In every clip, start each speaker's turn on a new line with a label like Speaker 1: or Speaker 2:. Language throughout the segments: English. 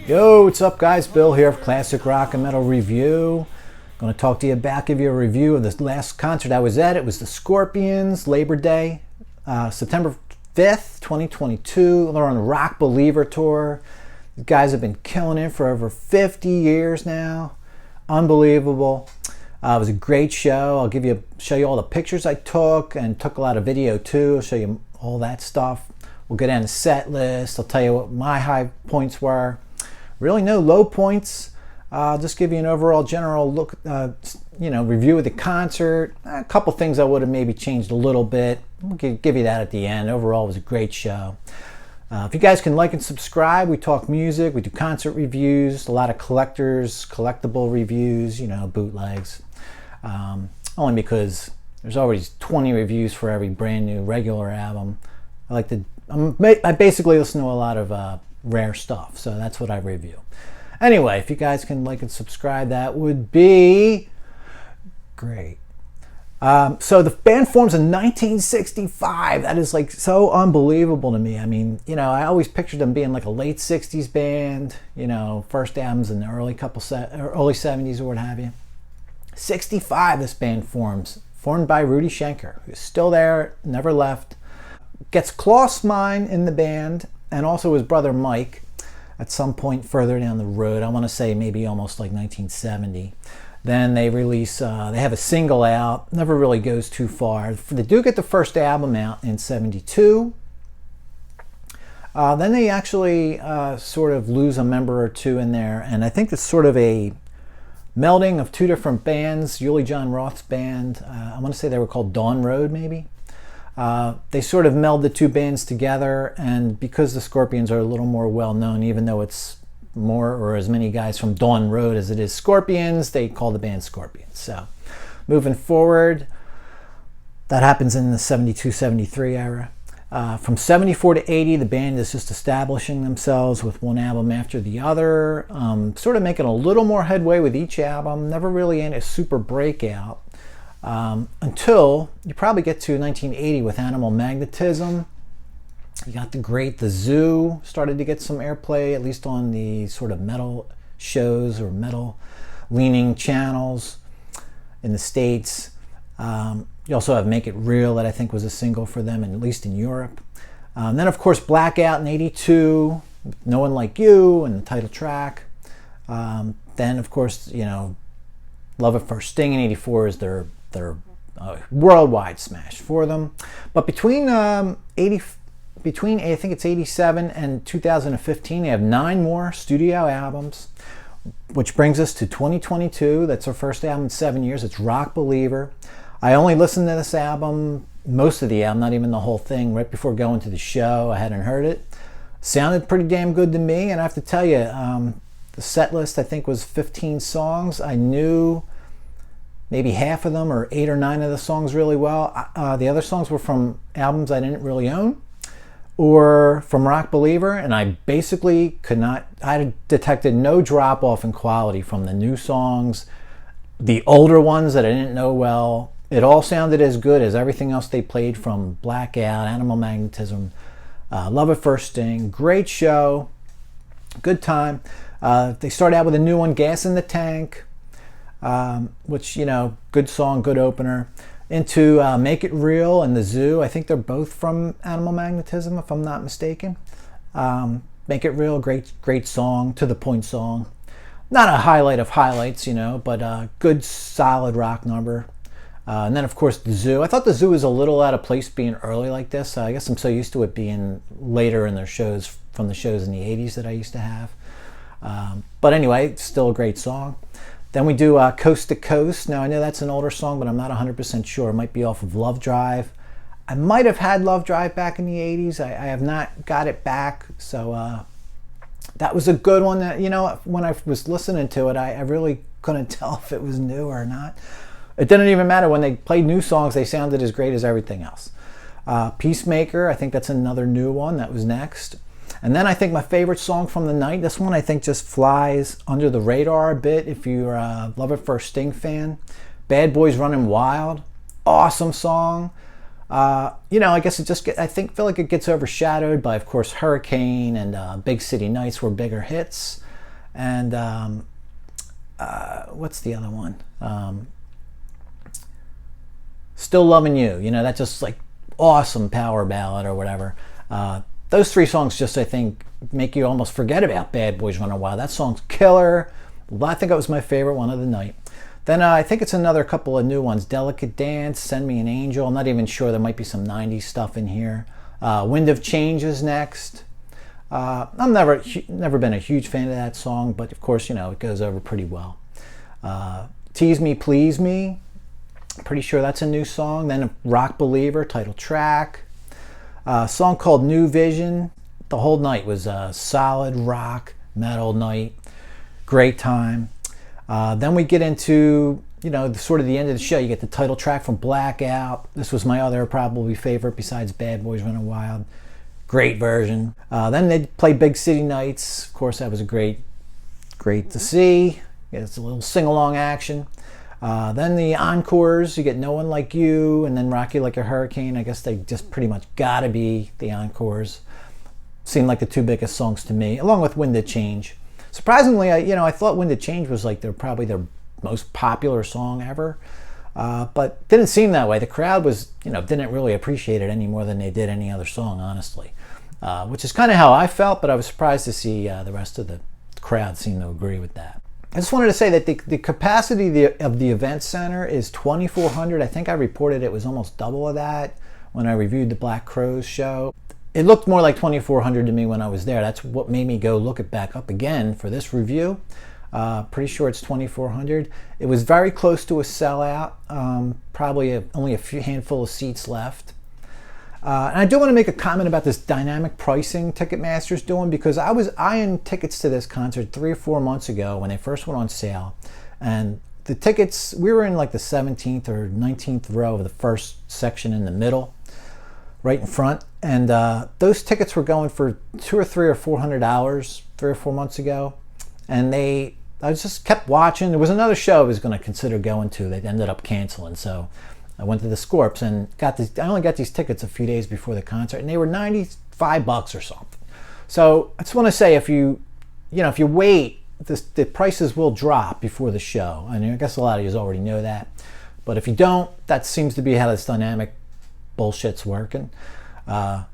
Speaker 1: Yo, what's up guys? Bill here of Classic Rock and Metal Review. Going to talk to you about, give you a review of the last concert I was at. It was the Scorpions, Labor Day, September 5th, 2022. They're on the Rock Believer tour. The guys have been killing it for over 50 years now. Unbelievable. It was a great show. I'll show you all the pictures I took, and took a lot of video too. I'll show you all that stuff. We'll get down the set list. I'll tell you what my high points were. Really no low points. I'll just give you an overall general look, review of the concert. A couple things I would have maybe changed a little bit. We'll give you that at the end. Overall, it was a great show. If you guys can like and subscribe, we talk music, we do concert reviews, a lot of collectible reviews, bootlegs. Only because there's always 20 reviews for every brand new regular album. I basically listen to a lot of rare stuff, so that's what I review. Anyway, if you guys can like and subscribe, that would be great. So the band forms in 1965. That is like so unbelievable to me. I mean, I always pictured them being like a late 60s band, first albums in the early 70s or what have you. 65, this band formed by Rudy Schenker, who's still there, never left. Gets Klaus Meine in the band, and also his brother Mike at some point further down the road. I want to say maybe almost like 1970. Then they release, they have a single out, never really goes too far. They do get the first album out in 72. Then they actually sort of lose a member or two in there, and I think it's sort of a melding of two different bands. Uli John Roth's band, I want to say they were called Dawn Road maybe. They sort of meld the two bands together, and because the Scorpions are a little more well known, even though it's more or as many guys from Dawn Road as it is Scorpions, they call the band Scorpions. So moving forward, that happens in the 72-73 era. From 74 to 80, the band is just establishing themselves with one album after the other, sort of making a little more headway with each album, never really in a super breakout. Until you probably get to 1980 with Animal Magnetism. You got The Zoo started to get some airplay, at least on the sort of metal shows or metal leaning channels in the States. You also have Make It Real, that I think was a single for them, at least in Europe. Then of course Blackout in 82, No One Like You, and the title track. Then of course, Love at First Sting in 84 is their worldwide smash for them. But between I think it's 87 and 2015, they have 9 more studio albums, which brings us to 2022. That's their first album in 7 years. It's Rock Believer. I only listened to this album, most of the album, not even the whole thing, right before going to the show. I hadn't heard it. Sounded pretty damn good to me, and I have to tell you, the set list I think was 15 songs. I knew maybe half of them, or 8 or 9 of the songs really well. The other songs were from albums I didn't really own, or from Rock Believer, and I basically I detected no drop off in quality from the new songs. The older ones that I didn't know well, it all sounded as good as everything else they played from Blackout, Animal Magnetism, Love at First Sting. Great show, good time. They start out with a new one, Gas in the Tank, which, good song, good opener. Into Make It Real and The Zoo. I think they're both from Animal Magnetism, if I'm not mistaken. Make It Real, great song, to the point song. Not a highlight of highlights, but a good solid rock number. And then of course The Zoo. I thought The Zoo was a little out of place being early like this. I guess I'm so used to it being later in their shows, from the shows in the 80s that I used to have. But anyway, it's still a great song. Then we do Coast to Coast. Now I know that's an older song, but I'm not 100% sure. It might be off of Love Drive. I might have had Love Drive back in the 80s. I have not got it back. So that was a good one that, when I was listening to it, I really couldn't tell if it was new or not. It didn't even matter. When they played new songs, they sounded as great as everything else. Peacemaker, I think that's another new one that was next. And then I think my favorite song from the night, this one I think just flies under the radar a bit if you're a Love at First Sting fan. Bad Boys Running Wild. Awesome song. I guess I feel like it gets overshadowed by, of course, Hurricane and Big City Nights were bigger hits. And what's the other one? Still Loving You. That's just like awesome power ballad or whatever. Those three songs just, I think, make you almost forget about Bad Boys Running Wild. That song's killer. I think it was my favorite one of the night. Then I think it's another couple of new ones. Delicate Dance, Send Me an Angel. I'm not even sure. There might be some 90s stuff in here. Wind of Change is next. I've never been a huge fan of that song, but of course, it goes over pretty well. Tease Me, Please Me. Pretty sure that's a new song. Then Rock Believer, title track. A song called New Vision. The whole night was a solid rock metal night. Great time. Then we get into, sort of the end of the show. You get the title track from Blackout. This was my other probably favorite besides Bad Boys Running Wild. Great version. Then they play Big City Nights. Of course, that was great to see. It's a little sing-along action. Then the encores, you get No One Like You and then Rock You Like a Hurricane. I guess they just pretty much gotta be the encores. Seemed like the two biggest songs to me, along with Wind of Change. Surprisingly, I thought Wind of Change was like probably their most popular song ever, but didn't seem that way. The crowd didn't really appreciate it any more than they did any other song, honestly, which is kind of how I felt, but I was surprised to see the rest of the crowd seem to agree with that. I just wanted to say that the capacity of the event center is 2,400. I think I reported it was almost double of that when I reviewed the Black Crowes show. It looked more like 2,400 to me when I was there. That's what made me go look it back up again for this review. Pretty sure it's 2,400. It was very close to a sellout. Probably only a few handful of seats left. And I do want to make a comment about this dynamic pricing Ticketmaster's doing, because I was eyeing tickets to this concert 3 or 4 months ago when they first went on sale. And the tickets, we were in like the 17th or 19th row of the first section in the middle, right in front. And those tickets were going for $200 or $300 or $400 3 or 4 months ago. And I just kept watching. There was another show I was going to consider going to. They ended up canceling. So I went to the Scorps and I only got these tickets a few days before the concert, and they were $95 or something. So I just want to say, if you wait, the prices will drop before the show. I mean, I guess a lot of you already know that, but if you don't, that seems to be how this dynamic bullshit's working. So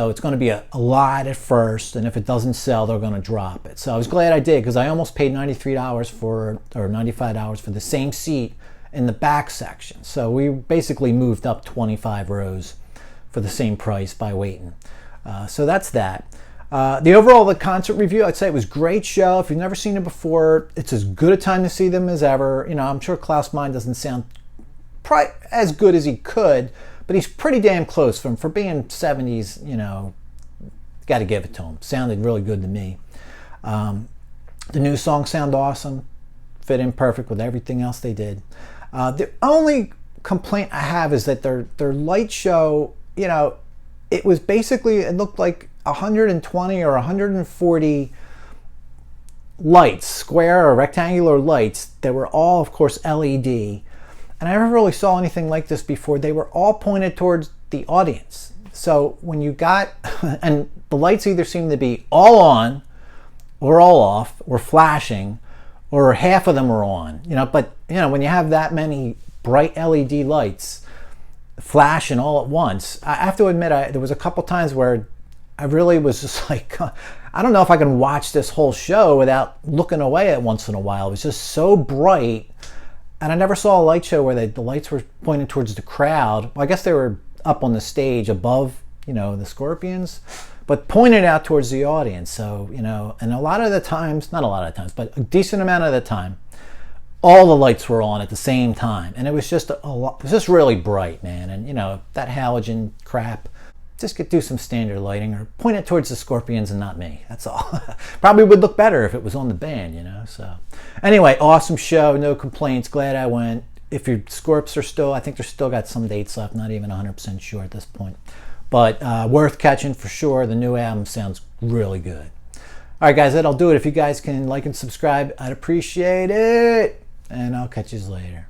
Speaker 1: it's going to be a lot at first, and if it doesn't sell, they're going to drop it. So I was glad I did, because I almost paid $95 for the same seat in the back section. So we basically moved up 25 rows for the same price by waiting. So that's that. The concert review, I'd say it was a great show. If you've never seen it before, it's as good a time to see them as ever. I'm sure Klaus Meine doesn't sound as good as he could, but he's pretty damn close for being 70s. Got to give it to him. Sounded really good to me. The new songs sound awesome. Fit in perfect with everything else they did. The only complaint I have is that their light show, it was basically, it looked like 120 or 140 lights, square or rectangular lights that were all, of course, LED. And I never really saw anything like this before. They were all pointed towards the audience. So when you got, and the lights either seemed to be all on or all off or flashing, or half of them were on, but when you have that many bright LED lights flashing all at once, I have to admit, there was a couple times where I really was just like, I don't know if I can watch this whole show without looking away at once in a while. It was just so bright, and I never saw a light show where the lights were pointed towards the crowd. Well, I guess they were up on the stage above, the Scorpions, but pointed out towards the audience. So, and a lot of the times, not a lot of times, but a decent amount of the time, all the lights were on at the same time. And it was just it was just really bright, man. And, that halogen crap, just could do some standard lighting or point it towards the Scorpions and not me. That's all. Probably would look better if it was on the band, So anyway, awesome show. No complaints. Glad I went. If your Scorps are still, I think they're still got some dates left. Not even 100% sure at this point. But worth catching for sure. The new album sounds really good. All right, guys, that'll do it. If you guys can like and subscribe, I'd appreciate it. And I'll catch you later.